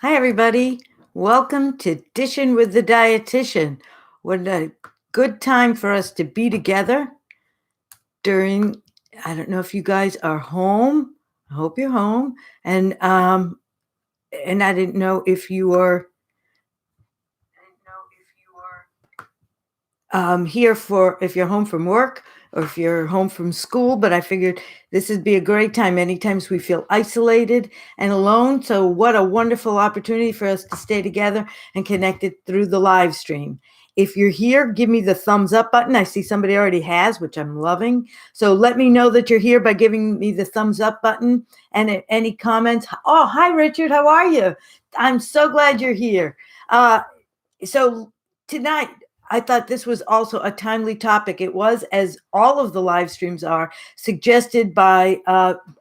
Hi, everybody. Welcome to Dishin with the Dietitian. What a good time for us to be together during. I don't know if you guys are home. I hope you're home. And I didn't know if you are here for if you're home from work or if you're home from school, but I figured this would be a great time. Many times we feel isolated and alone. So what a wonderful opportunity for us to stay together and connected through the live stream. If you're here, give me the thumbs up button. I see somebody already has, which I'm loving. So let me know that you're here by giving me the thumbs up button and any comments. Oh, hi, Richard. How are you? I'm so glad you're here. So tonight, I thought this was also a timely topic. It was, as all of the live streams are, suggested by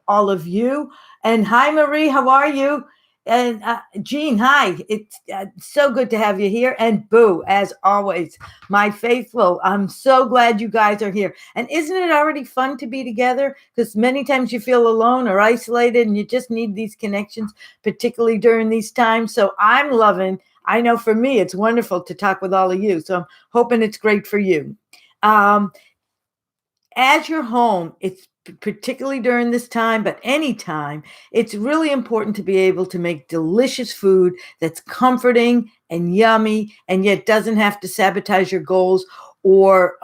all of you. And hi, Marie, how are you? And Jean, hi. It's so good to have you here. And Boo, as always, my faithful. I'm so glad you guys are here. And isn't it already fun to be together? Because many times you feel alone or isolated and you just need these connections, particularly during these times. So I'm loving. I know for me, it's wonderful to talk with all of you. So I'm hoping it's great for you. As you're home, it's particularly during this time, but anytime, it's really important to be able to make delicious food that's comforting and yummy, and yet doesn't have to sabotage your goals or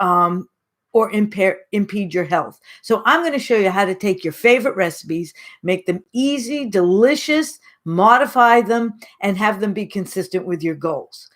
impede your health. So I'm going to show you how to take your favorite recipes, make them easy, delicious, modify them, and have them be consistent with your goals.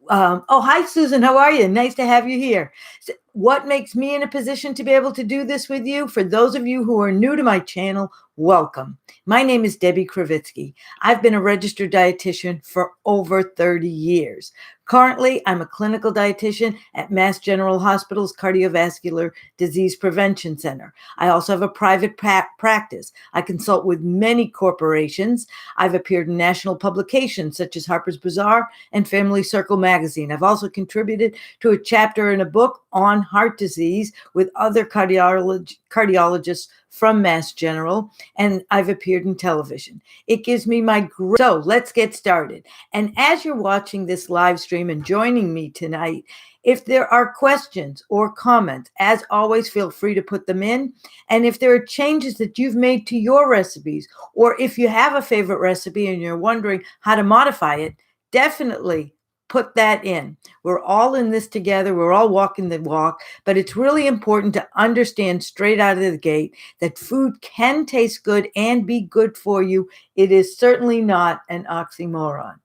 Oh, hi, Susan. How are you? Nice to have you here. So what makes me in a position to be able to do this with you? For those of you who are new to my channel, welcome. My name is Debbie Kravitsky. I've been a registered dietitian for over 30 years. Currently, I'm a clinical dietitian at Mass General Hospital's Cardiovascular Disease Prevention Center. I also have a private practice. I consult with many corporations. I've appeared in national publications such as Harper's Bazaar and Family Circle magazine. I've also contributed to a chapter in a book on heart disease with other cardiologists from Mass General, and I've appeared in television. It gives me my great. So let's get started. And as you're watching this live stream and joining me tonight, if there are questions or comments, as always, feel free to put them in. And if there are changes that you've made to your recipes, or if you have a favorite recipe and you're wondering how to modify it, definitely put that in. We're all in this together. We're all walking the walk, but it's really important to understand straight out of the gate that food can taste good and be good for you. It is certainly not an oxymoron.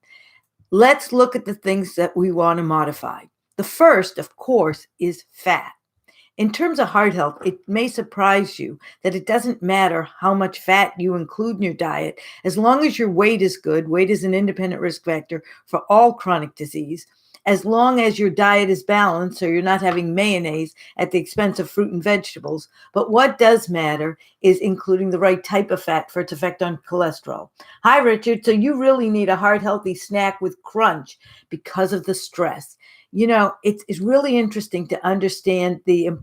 Let's look at the things that we want to modify. The first, of course, is fat. In terms of heart health, it may surprise you that it doesn't matter how much fat you include in your diet, as long as your weight is good. Weight is an independent risk factor for all chronic disease. As long as your diet is balanced, so you're not having mayonnaise at the expense of fruit and vegetables. But what does matter is including the right type of fat for its effect on cholesterol. Hi, Richard. So you really need a heart-healthy snack with crunch because of the stress. You know, it's really interesting to understand the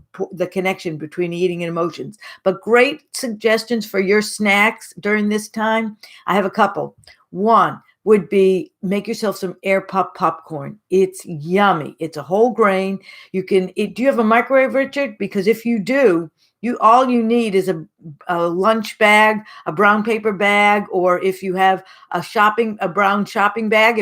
connection between eating and emotions. But great suggestions for your snacks during this time. I have a couple. One would be make yourself some air pop popcorn. It's yummy. It's a whole grain. Do you have a microwave, Richard? Because if you do, all you need is a lunch bag, a brown paper bag, or if you have a brown shopping bag,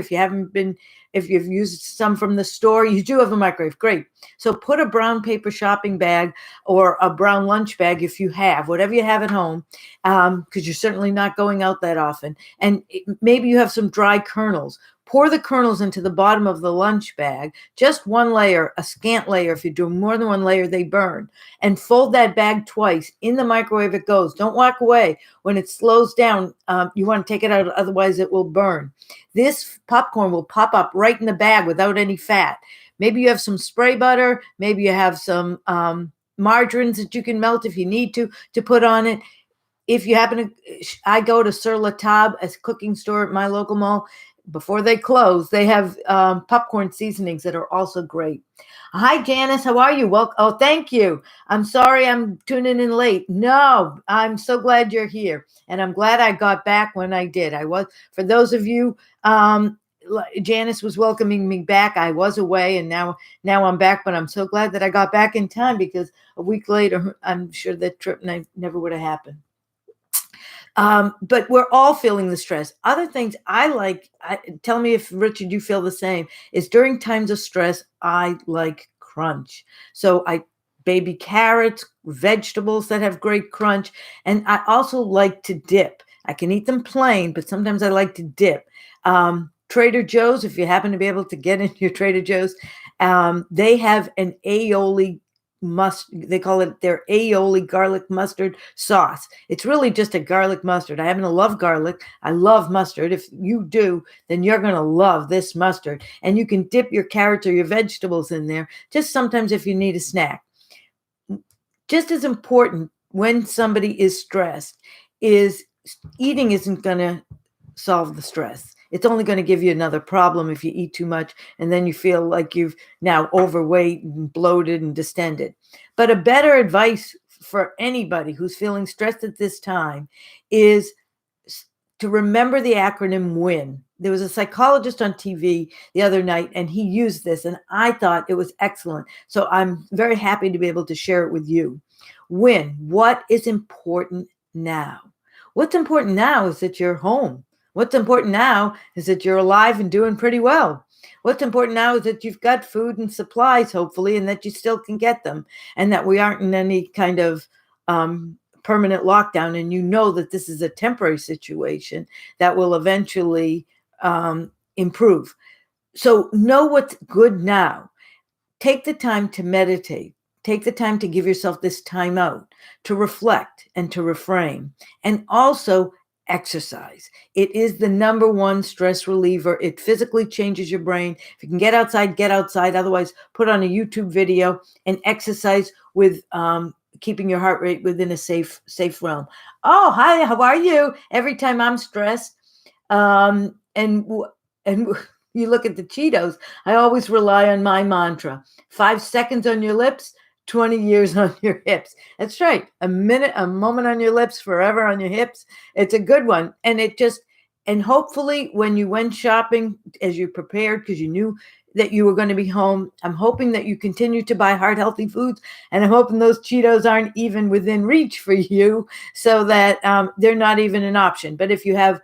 if you've used some from the store, you do have a microwave. Great. So put a brown paper shopping bag or a brown lunch bag if you have, whatever you have at home, because you're certainly not going out that often. And maybe you have some dry kernels. Pour the kernels into the bottom of the lunch bag, just one layer, a scant layer. If you do more than one layer, they burn. And fold that bag twice. In the microwave it goes. Don't walk away. When it slows down, you want to take it out, otherwise it will burn. This popcorn will pop up right in the bag without any fat. Maybe you have some spray butter. Maybe you have some margarines that you can melt if you need to put on it. If you happen to, I go to Sur La Table, a cooking store at my local mall. before they close, they have popcorn seasonings that are also great. Hi, Janice. How are you? Well, oh, thank you. I'm sorry I'm tuning in late. No, I'm so glad you're here. And I'm glad I got back when I did. For those of you, Janice was welcoming me back. I was away and now I'm back, but I'm so glad that I got back in time because a week later, I'm sure that trip never would have happened. But we're all feeling the stress. Other things I like, tell me if, Richard, you feel the same, is during times of stress, I like crunch. So baby carrots, vegetables that have great crunch. And I also like to dip. I can eat them plain, but sometimes I like to dip. Trader Joe's, if you happen to be able to get into your Trader Joe's, they have an aioli they call it their aioli garlic mustard sauce. It's really just a garlic mustard. I happen to love garlic. I love mustard. If you do, then you're going to love this mustard. And you can dip your carrots or your vegetables in there, just sometimes if you need a snack. Just as important when somebody is stressed is eating isn't going to solve the stress. It's only going to give you another problem if you eat too much and then you feel like you've now overweight and bloated and distended. But a better advice for anybody who's feeling stressed at this time is to remember the acronym WIN. There was a psychologist on TV the other night and he used this and I thought it was excellent. So I'm very happy to be able to share it with you. WIN, what is important now? What's important now is that you're home. What's important now is that you're alive and doing pretty well. What's important now is that you've got food and supplies, hopefully, and that you still can get them, and that we aren't in any kind of permanent lockdown, and you know that this is a temporary situation that will eventually improve. So know what's good now. Take the time to meditate. Take the time to give yourself this time out, to reflect and to reframe, and also exercise. It is the number one stress reliever. It physically changes your brain. If you can get outside, get outside. Otherwise, put on a YouTube video and exercise with keeping your heart rate within a safe realm. Oh, hi, how are you? Every time I'm stressed, and you look at the Cheetos, I always rely on my mantra: 5 seconds on your lips, 20 years on your hips. That's right. A moment on your lips, forever on your hips. It's a good one. And hopefully when you went shopping, as you prepared, because you knew that you were going to be home, I'm hoping that you continue to buy heart healthy foods. And I'm hoping those Cheetos aren't even within reach for you so that they're not even an option. But if you have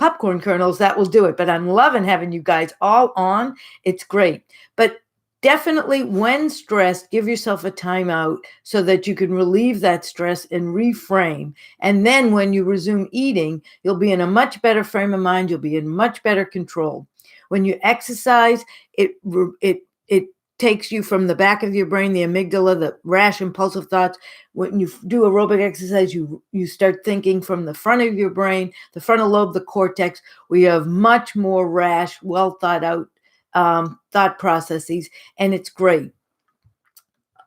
popcorn kernels, that will do it. But I'm loving having you guys all on. It's great. But definitely when stressed, give yourself a timeout so that you can relieve that stress and reframe. And then when you resume eating, you'll be in a much better frame of mind. You'll be in much better control. When you exercise, it takes you from the back of your brain, the amygdala, the rash, impulsive thoughts. When you do aerobic exercise, you start thinking from the front of your brain, the frontal lobe, the cortex. We have much more rash, well thought out thought processes, and it's great.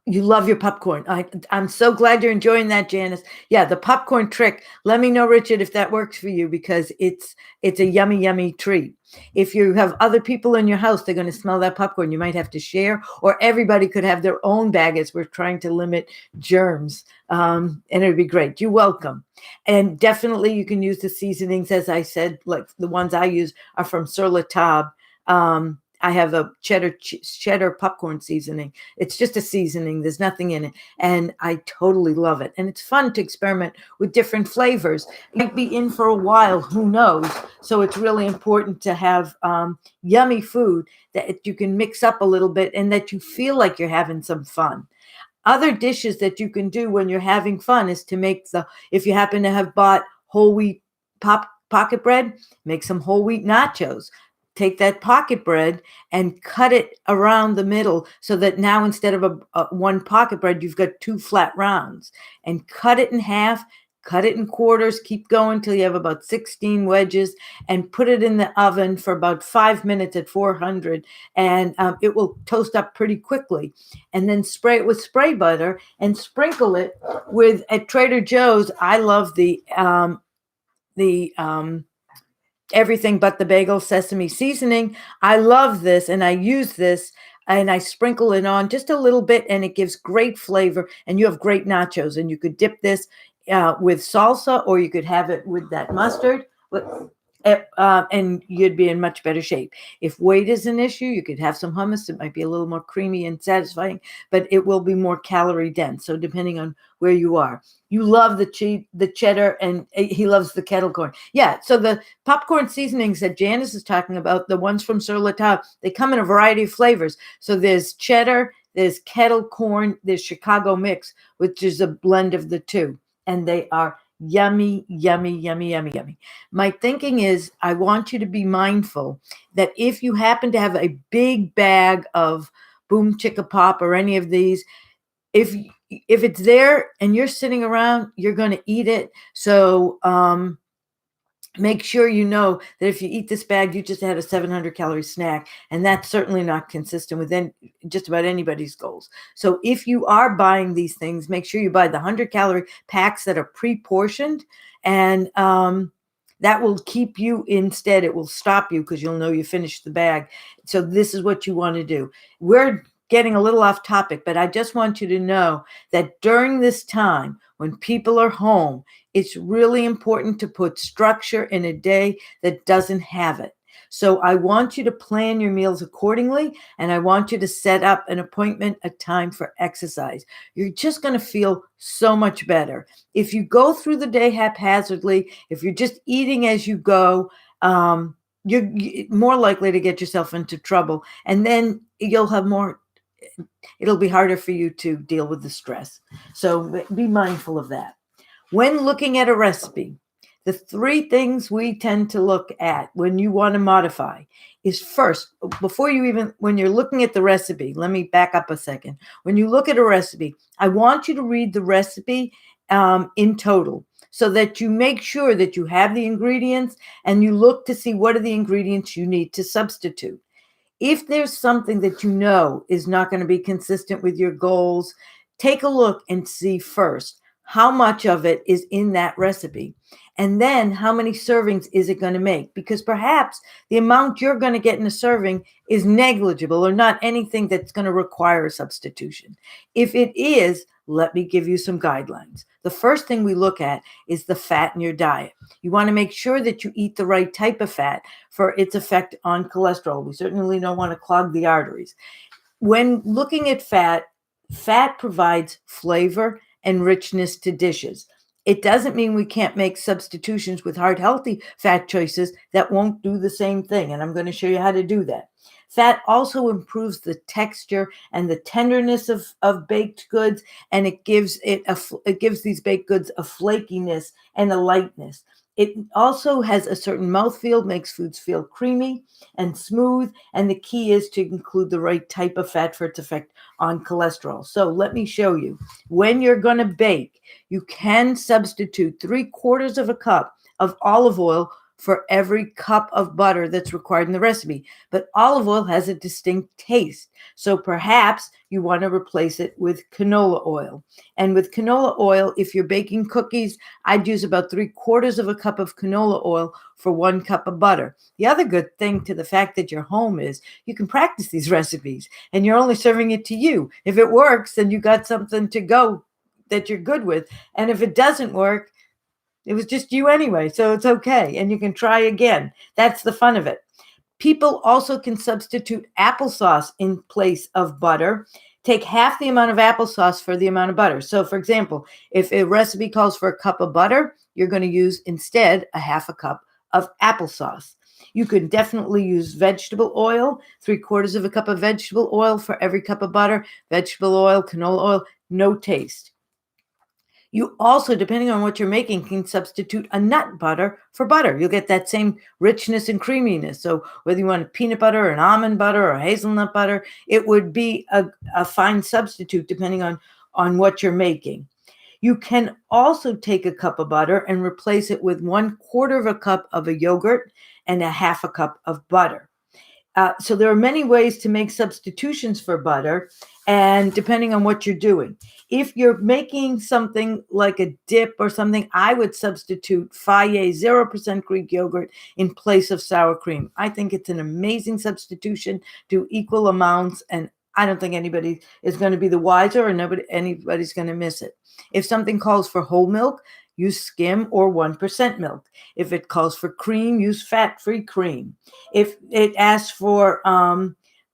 You love your popcorn. I'm so glad you're enjoying that, Janice. Yeah, the popcorn trick. Let me know, Richard, if that works for you, because it's a yummy, yummy treat. If you have other people in your house, they're going to smell that popcorn. You might have to share, or everybody could have their own bag as we're trying to limit germs. And it would be great. You're welcome. And definitely you can use the seasonings, as I said, like the ones I use are from Sur La Table. I have a cheddar popcorn seasoning. It's just a seasoning. There's nothing in it. And I totally love it. And it's fun to experiment with different flavors. You might be in for a while, who knows? So it's really important to have yummy food that you can mix up a little bit and that you feel like you're having some fun. Other dishes that you can do when you're having fun is to make if you happen to have bought whole wheat pocket bread, make some whole wheat nachos. Take that pocket bread and cut it around the middle so that now instead of one pocket bread, you've got 2 flat rounds, and cut it in half, cut it in quarters, keep going till you have about 16 wedges, and put it in the oven for about 5 minutes at 400, and it will toast up pretty quickly. And then spray it with spray butter and sprinkle it with, at Trader Joe's, I love the everything but the bagel sesame seasoning. I love this, and I use this, and I sprinkle it on just a little bit, and it gives great flavor. And you have great nachos, and you could dip this with salsa, or you could have it with that mustard. And you'd be in much better shape. If weight is an issue, you could have some hummus. It might be a little more creamy and satisfying, but it will be more calorie dense. So depending on where you are, you love the cheddar, and he loves the kettle corn. Yeah. So the popcorn seasonings that Janice is talking about, the ones from Sur La Table, they come in a variety of flavors. So there's cheddar, there's kettle corn, there's Chicago mix, which is a blend of the two, and they are yummy, yummy, yummy, yummy, yummy. My thinking is I want you to be mindful that if you happen to have a big bag of Boom Chicka Pop or any of these, if it's there and you're sitting around, you're going to eat it. So make sure you know that if you eat this bag, you just had a 700 calorie snack, and that's certainly not consistent with just about anybody's goals. So if you are buying these things, make sure you buy the 100 calorie packs that are pre-portioned, and that will keep you instead. It will stop you because you'll know you finished the bag. So this is what you want to do. We're getting a little off topic, but I just want you to know that during this time when people are home, it's really important to put structure in a day that doesn't have it. So I want you to plan your meals accordingly, and I want you to set up an appointment, a time for exercise. You're just going to feel so much better. If you go through the day haphazardly, if you're just eating as you go, you're more likely to get yourself into trouble, and then it'll be harder for you to deal with the stress. So be mindful of that. When looking at a recipe, the three things we tend to look at when you want to modify is first, when you're looking at the recipe, let me back up a second. When you look at a recipe, I want you to read the recipe in total so that you make sure that you have the ingredients and you look to see what are the ingredients you need to substitute. If there's something that you know is not going to be consistent with your goals, take a look and see first how much of it is in that recipe, and then how many servings is it going to make? Because perhaps the amount you're going to get in a serving is negligible or not anything that's going to require a substitution. If it is, let me give you some guidelines. The first thing we look at is the fat in your diet. You want to make sure that you eat the right type of fat for its effect on cholesterol. We certainly don't want to clog the arteries. When looking at fat provides flavor and richness to dishes. It doesn't mean we can't make substitutions with heart-healthy fat choices that won't do the same thing, and I'm going to show you how to do that. Fat also improves the texture and the tenderness of baked goods, and it gives these baked goods a flakiness and a lightness. It also has a certain mouthfeel, makes foods feel creamy and smooth, and the key is to include the right type of fat for its effect on cholesterol. So let me show you. When you're going to bake, you can substitute 3/4 of a cup of olive oil for every cup of butter that's required in the recipe. But olive oil has a distinct taste. So perhaps you want to replace it with canola oil. And with canola oil, if you're baking cookies, I'd use about 3/4 of a cup of canola oil for 1 cup of butter. The other good thing to the fact that you're home is you can practice these recipes and you're only serving it to you. If it works, then you got something to go that you're good with. And if it doesn't work, it was just you anyway, so it's okay. And you can try again. That's the fun of it. People also can substitute applesauce in place of butter. Take half the amount of applesauce for the amount of butter. So, for example, if a recipe calls for a cup of butter, you're going to use instead a half a cup of applesauce. You could definitely use vegetable oil, 3/4 of a cup of vegetable oil for every cup of butter. Vegetable oil, canola oil, no taste. You also, depending on what you're making, can substitute a nut butter for butter. You'll get that same richness and creaminess. So whether you want peanut butter or an almond butter or hazelnut butter, it would be a fine substitute depending on what you're making. You can also take a cup of butter and replace it with 1/4 of a cup of a yogurt and a half a cup of butter. So there are many ways to make substitutions for butter, and depending on what you're doing. If you're making something like a dip or something, I would substitute Fage 0% Greek yogurt in place of sour cream. I think it's an amazing substitution. Do equal amounts, and I don't think anybody is going to be the wiser, or anybody's going to miss it. If something calls for whole milk, use skim or 1% milk. If it calls for cream, use fat-free cream. If it asks for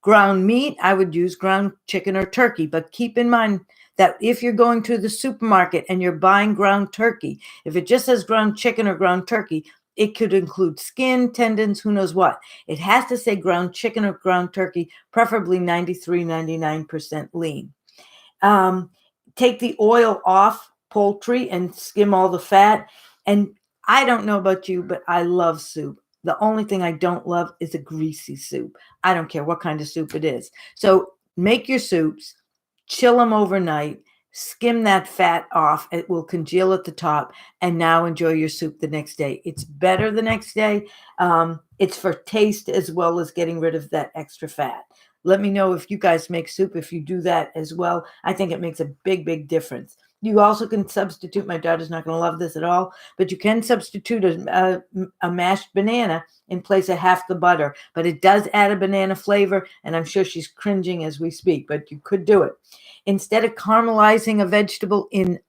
ground meat, I would use ground chicken or turkey. But keep in mind that if you're going to the supermarket and you're buying ground turkey, if it just says ground chicken or ground turkey, it could include skin, tendons, who knows what. It has to say ground chicken or ground turkey, preferably 93, 99% lean. Take the oil off poultry and skim all the fat. And I don't know about you, but I love soup. The only thing I don't love is a greasy soup. I don't care what kind of soup it is. So make your soups, chill them overnight, skim that fat off. It will congeal at the top, and now enjoy your soup the next day. It's better the next day. It's for taste as well as getting rid of that extra fat. Let me know if you guys make soup, if you do that as well. I think it makes a big, big difference. You also can substitute, my daughter's not going to love this at all, but you can substitute a mashed banana in place of half the butter. But it does add a banana flavor, and I'm sure she's cringing as we speak, but you could do it. Instead of caramelizing a vegetable in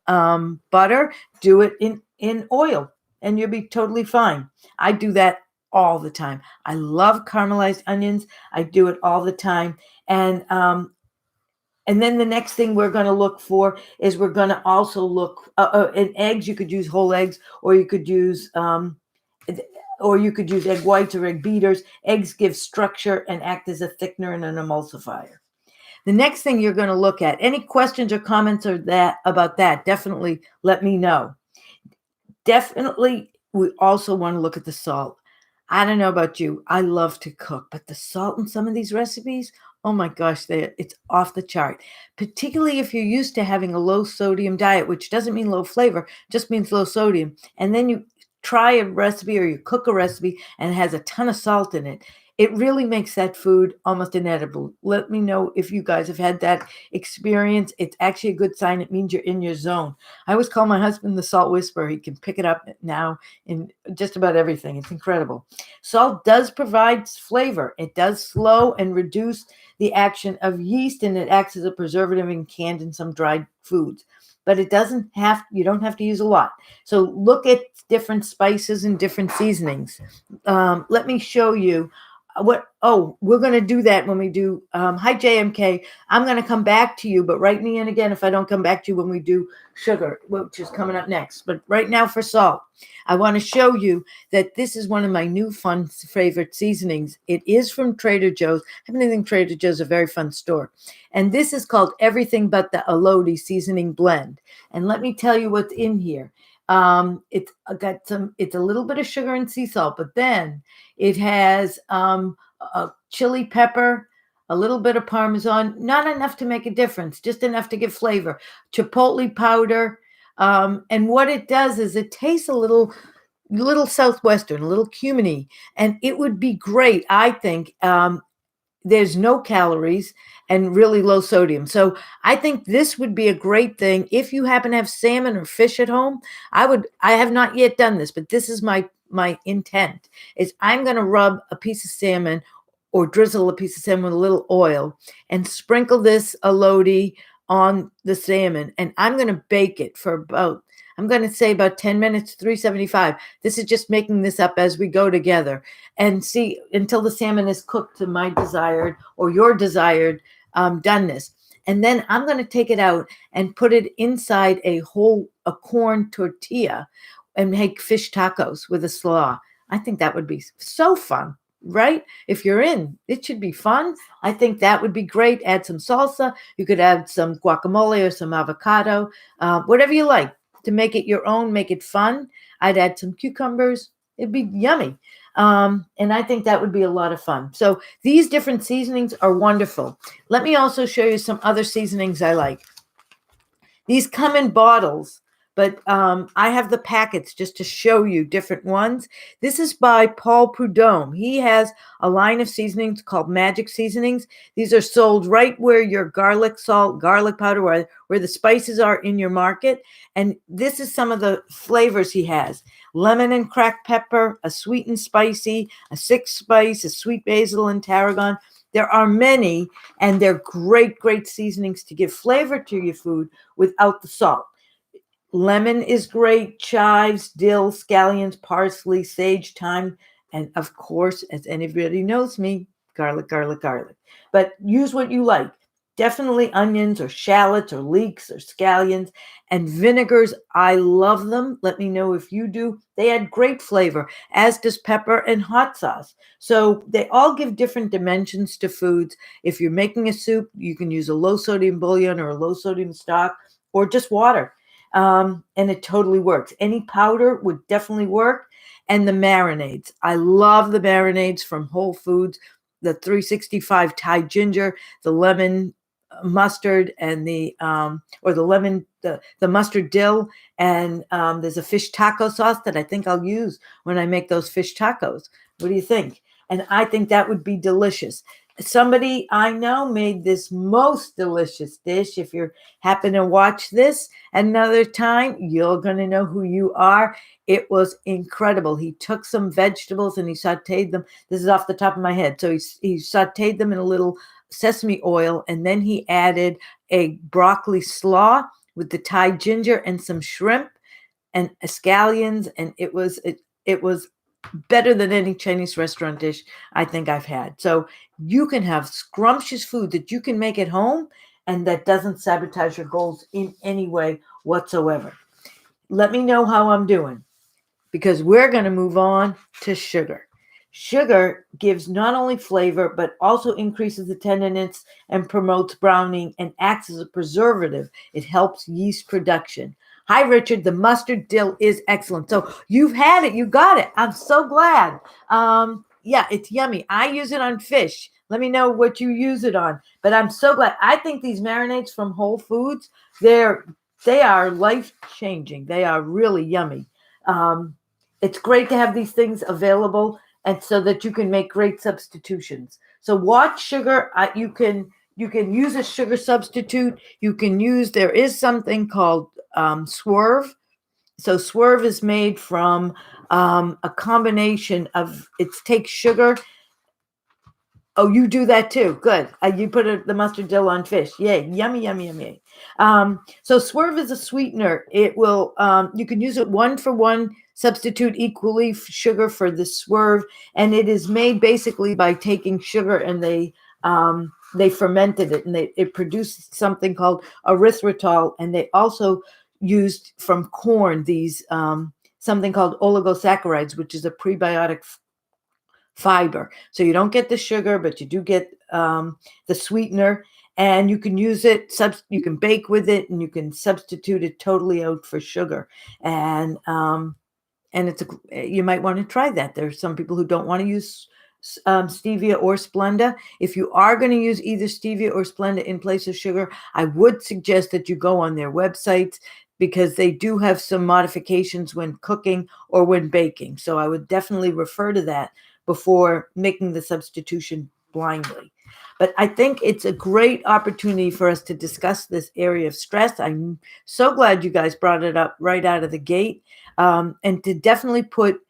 butter, do it in oil, and you'll be totally fine. I do that all the time. I love caramelized onions. I do it all the time. And then the next thing we're going to look for is we're going to also look in eggs. You could use whole eggs, or you could use egg whites or egg beaters. Eggs give structure and act as a thickener and an emulsifier. The next thing you're going to look at, any questions or comments about that, definitely let me know. Definitely, we also want to look at the salt. I don't know about you. I love to cook, but the salt in some of these recipes, oh my gosh, it's off the chart. Particularly if you're used to having a low sodium diet, which doesn't mean low flavor, just means low sodium. And then you try a recipe or you cook a recipe and it has a ton of salt in it. It really makes that food almost inedible. Let me know if you guys have had that experience. It's actually a good sign. It means you're in your zone. I always call my husband the salt whisperer. He can pick it up now in just about everything. It's incredible. Salt does provide flavor. It does slow and reduce the action of yeast, and it acts as a preservative in canned and some dried foods. But you don't have to use a lot. So look at different spices and different seasonings. Let me show you we're going to do that when we do, hi JMK, I'm going to come back to you, but write me in again if I don't come back to you when we do sugar, which is coming up next. But right now for salt, I want to show you that this is one of my new fun favorite seasonings. It is from Trader Joe's. I happen to think Trader Joe's is a very fun store. And this is called Everything But the Elodie Seasoning Blend. And let me tell you what's in here. It's a little bit of sugar and sea salt, but then it has a chili pepper, a little bit of Parmesan, not enough to make a difference, just enough to give flavor, chipotle powder. And what it does is it tastes a little Southwestern, a little cuminy, and it would be great, I think. There's no calories and really low sodium. So I think this would be a great thing if you happen to have salmon or fish at home. I have not yet done this, but this is my intent is I'm going to rub a piece of salmon or drizzle a piece of salmon with a little oil and sprinkle this elodie on the salmon. And I'm going to bake it for about 10 minutes, 375. This is just making this up as we go together, and see until the salmon is cooked to my desired or your desired doneness. And then I'm going to take it out and put it inside a corn tortilla and make fish tacos with a slaw. I think that would be so fun, right? If you're in, it should be fun. I think that would be great. Add some salsa. You could add some guacamole or some avocado, whatever you like. To make it your own, make it fun. I'd add some cucumbers. It'd be yummy. And I think that would be a lot of fun. So these different seasonings are wonderful. Let me also show you some other seasonings I like. These come in bottles, but I have the packets just to show you different ones. This is by Paul Prudhomme. He has a line of seasonings called Magic Seasonings. These are sold right where your garlic salt, garlic powder, where the spices are in your market. And this is some of the flavors he has: lemon and cracked pepper, a sweet and spicy, a six spice, a sweet basil and tarragon. There are many, and they're great, great seasonings to give flavor to your food without the salt. Lemon is great, chives, dill, scallions, parsley, sage, thyme, and of course, as anybody knows me, garlic, garlic, garlic. But use what you like. Definitely onions or shallots or leeks or scallions. And vinegars, I love them. Let me know if you do. They add great flavor, as does pepper and hot sauce. So they all give different dimensions to foods. If you're making a soup, you can use a low sodium bouillon or a low sodium stock or just water. And it totally works. Any powder would definitely work. And the marinades. I love the marinades from Whole Foods, the 365 Thai ginger, the lemon mustard, and the mustard dill. And there's a fish taco sauce that I think I'll use when I make those fish tacos. What do you think? And I think that would be delicious. Somebody I know made this most delicious dish. If you happen to watch this another time, you're going to know who you are. It was incredible. He took some vegetables and he sauteed them. This is off the top of my head. So he sauteed them in a little sesame oil, and then he added a broccoli slaw with the Thai ginger and some shrimp and scallions, and it was better than any Chinese restaurant dish I think I've had. So you can have scrumptious food that you can make at home and that doesn't sabotage your goals in any way whatsoever. Let me know how I'm doing, because we're going to move on to sugar. Sugar gives not only flavor, but also increases the tenderness and promotes browning and acts as a preservative. It helps yeast production. Hi, Richard. The mustard dill is excellent. So you've had it. You got it. I'm so glad. Yeah, it's yummy. I use it on fish. Let me know what you use it on. But I'm so glad. I think these marinades from Whole Foods, they are life-changing. They are really yummy. It's great to have these things available, and so that you can make great substitutions. So watch sugar. You can use a sugar substitute. There is something called Swerve. So Swerve is made from a combination of, it takes sugar. Oh, you do that too. Good. You put the mustard dill on fish. Yay. Yummy, yummy, yummy. So Swerve is a sweetener. It will, you can use it 1-for-1, substitute equally sugar for the Swerve. And it is made basically by taking sugar and they fermented it, and it produced something called erythritol. And they also used from corn these, something called oligosaccharides, which is a prebiotic fiber. So you don't get the sugar, but you do get the sweetener, and you can use it. You can bake with it, and you can substitute it totally out for sugar. And you might want to try that. There's some people who don't want to use stevia or Splenda. If you are going to use either stevia or Splenda in place of sugar, I would suggest that you go on their websites, because they do have some modifications when cooking or when baking. So I would definitely refer to that before making the substitution blindly. But I think it's a great opportunity for us to discuss this area of stress. I'm so glad you guys brought it up right out of the gate, and to definitely put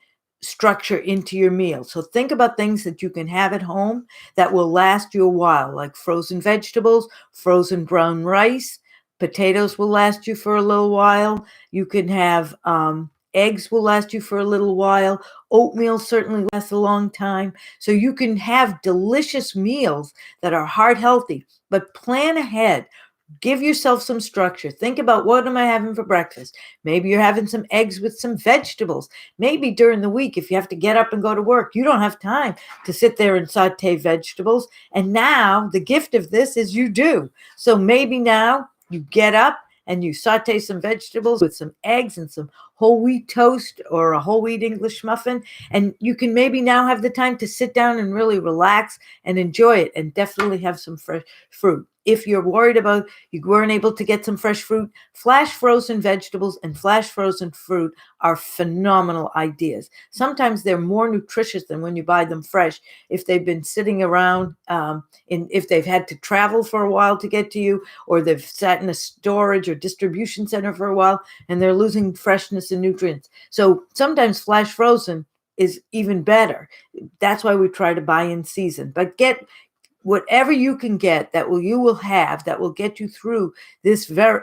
structure into your meal. So think about things that you can have at home that will last you a while, like frozen vegetables, frozen brown rice. Potatoes will last you for a little while. You can have eggs will last you for a little while. Oatmeal certainly lasts a long time. So you can have delicious meals that are heart healthy, but plan ahead. Give yourself some structure. Think about, what am I having for breakfast? Maybe you're having some eggs with some vegetables. Maybe during the week, if you have to get up and go to work, you don't have time to sit there and saute vegetables. And now the gift of this is you do. So maybe now you get up and you saute some vegetables with some eggs and some whole wheat toast or a whole wheat English muffin. And you can maybe now have the time to sit down and really relax and enjoy it, and definitely have some fresh fruit. If you're worried about you weren't able to get some fresh fruit, flash frozen vegetables and flash frozen fruit are phenomenal ideas. Sometimes they're more nutritious than when you buy them fresh if they've been sitting around, if they've had to travel for a while to get to you, or they've sat in a storage or distribution center for a while and they're losing freshness and nutrients. So sometimes flash frozen is even better. That's why we try to buy in season. But get whatever you can get that will get you through this very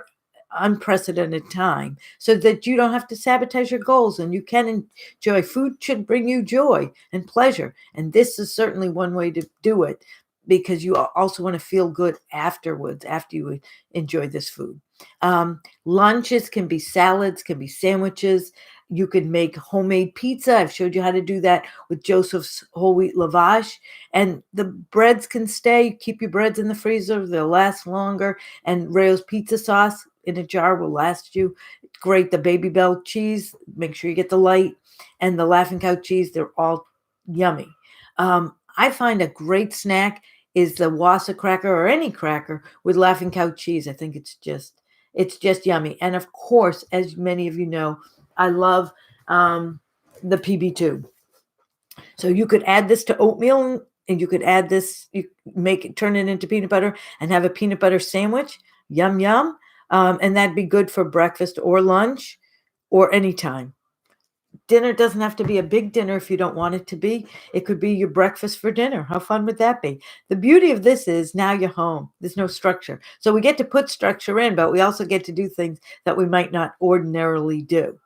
unprecedented time, so that you don't have to sabotage your goals and you can enjoy. Food should bring you joy and pleasure, and this is certainly one way to do it, because you also want to feel good afterwards after you enjoy this food. Lunches can be salads, can be sandwiches. You can make homemade pizza. I've showed you how to do that with Joseph's whole wheat lavash. And the breads can stay. Keep your breads in the freezer. They'll last longer. And Rayo's pizza sauce in a jar will last you. Great. The Baby Bell cheese. Make sure you get the light. And the Laughing Cow cheese. They're all yummy. I find a great snack is the Wassa cracker, or any cracker with Laughing Cow cheese. I think it's just yummy. And of course, as many of you know, I love the PB2. So you could add this to oatmeal, and you could add this, you turn it into peanut butter and have a peanut butter sandwich. Yum, yum. And that'd be good for breakfast or lunch or anytime. Dinner doesn't have to be a big dinner if you don't want it to be. It could be your breakfast for dinner. How fun would that be? The beauty of this is now you're home. There's no structure. So we get to put structure in, but we also get to do things that we might not ordinarily do.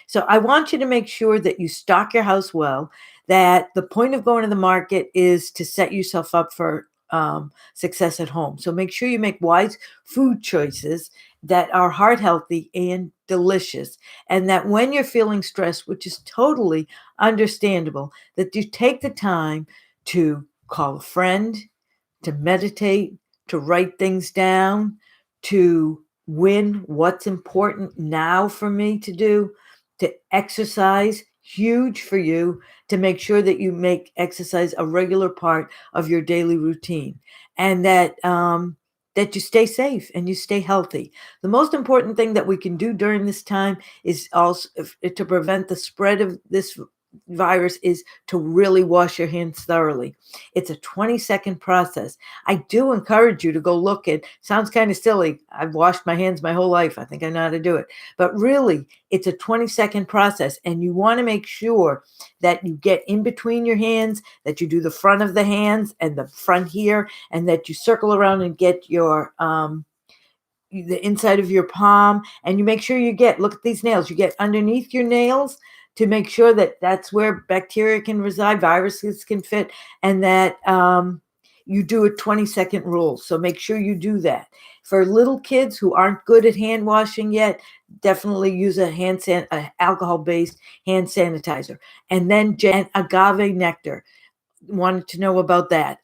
So I want you to make sure that you stock your house well, that the point of going to the market is to set yourself up for success at home. So make sure you make wise food choices that are heart healthy and delicious. And that when you're feeling stressed, which is totally understandable, that you take the time to call a friend, to meditate, to write things down, to win what's important now for me to do, to exercise, huge for you, to make sure that you make exercise a regular part of your daily routine, and that you stay safe and you stay healthy. The most important thing that we can do during this time is also to prevent the spread of this virus is to really wash your hands thoroughly. It's a 20-second process. I do encourage you to go look at, sounds kind of silly. I've washed my hands my whole life. I think I know how to do it. But really, it's a 20-second process. And you want to make sure that you get in between your hands, that you do the front of the hands and the front here, and that you circle around and get your the inside of your palm, and you make sure you look at these nails, you get underneath your nails to make sure that that's where bacteria can reside, viruses can fit, and that you do a 20-second rule. So make sure you do that. For little kids who aren't good at hand washing yet, definitely use a alcohol-based hand sanitizer. And then agave nectar. Wanted to know about that.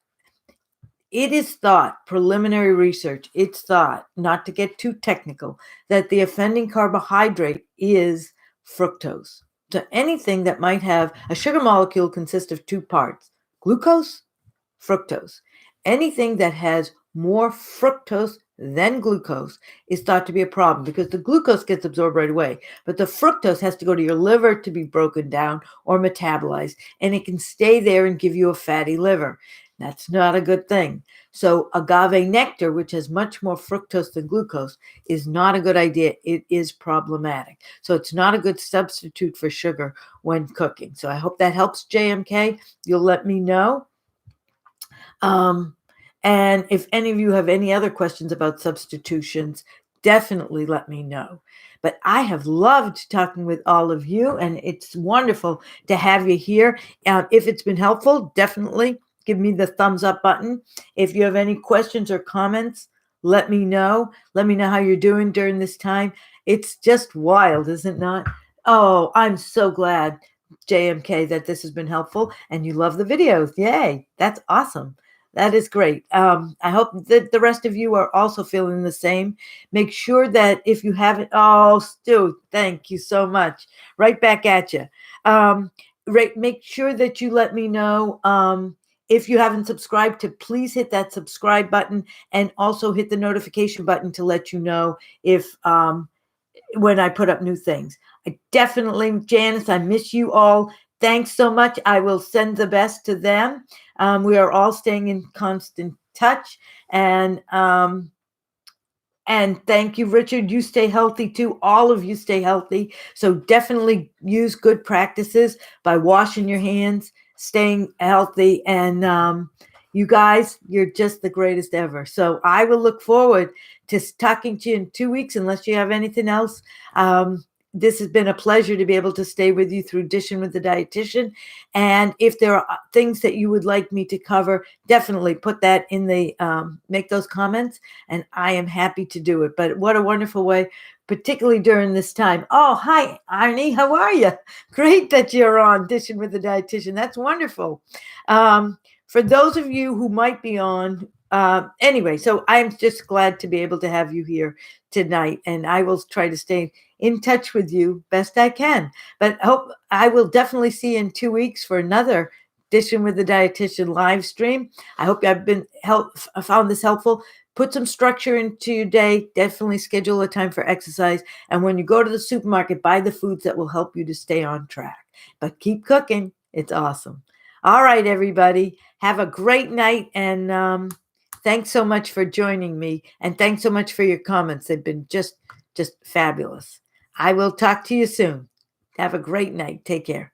It is thought, preliminary research, it's thought, not to get too technical, that the offending carbohydrate is fructose. So anything that might have a sugar molecule consists of two parts, glucose, fructose. Anything that has more fructose than glucose is thought to be a problem, because the glucose gets absorbed right away, but the fructose has to go to your liver to be broken down or metabolized, and it can stay there and give you a fatty liver. That's not a good thing. So agave nectar, which has much more fructose than glucose, is not a good idea. It is problematic. So it's not a good substitute for sugar when cooking. So I hope that helps, JMK. You'll let me know. And if any of you have any other questions about substitutions, definitely let me know. But I have loved talking with all of you, and it's wonderful to have you here. If it's been helpful, definitely give me the thumbs up button. If you have any questions or comments, let me know. Let me know how you're doing during this time. It's just wild, is it not? Oh, I'm so glad, JMK, that this has been helpful and you love the videos. Yay, that's awesome. That is great. I hope that the rest of you are also feeling the same. Make sure that if you haven't, oh, Stu, thank you so much. Right back at you. Right, make sure that you let me know if you haven't subscribed to, please hit that subscribe button and also hit the notification button to let you know if when I put up new things. I definitely, Janice, I miss you all. Thanks so much. I will send the best to them. We are all staying in constant touch. And thank you, Richard. You stay healthy too. All of you stay healthy. So definitely use good practices by washing your hands, staying healthy. And you guys, you're just the greatest ever. So I will look forward to talking to you in 2 weeks, unless you have anything else. This has been a pleasure to be able to stay with you through Dishin with the Dietitian. And if there are things that you would like me to cover, definitely put that in the, make those comments, and I am happy to do it. But what a wonderful way, particularly during this time. Oh, hi, Arnie. How are you? Great that you're on Dishin with the Dietitian. That's wonderful. For those of you who might be on, anyway, so I'm just glad to be able to have you here tonight, and I will try to stay in touch with you best I can. But hope I will definitely see you in 2 weeks for another Dishin with the Dietitian live stream. I hope I've been found this helpful. Put some structure into your day. Definitely schedule a time for exercise. And when you go to the supermarket, buy the foods that will help you to stay on track. But keep cooking. It's awesome. All right, everybody. Have a great night. And thanks so much for joining me. And thanks so much for your comments. They've been just fabulous. I will talk to you soon. Have a great night. Take care.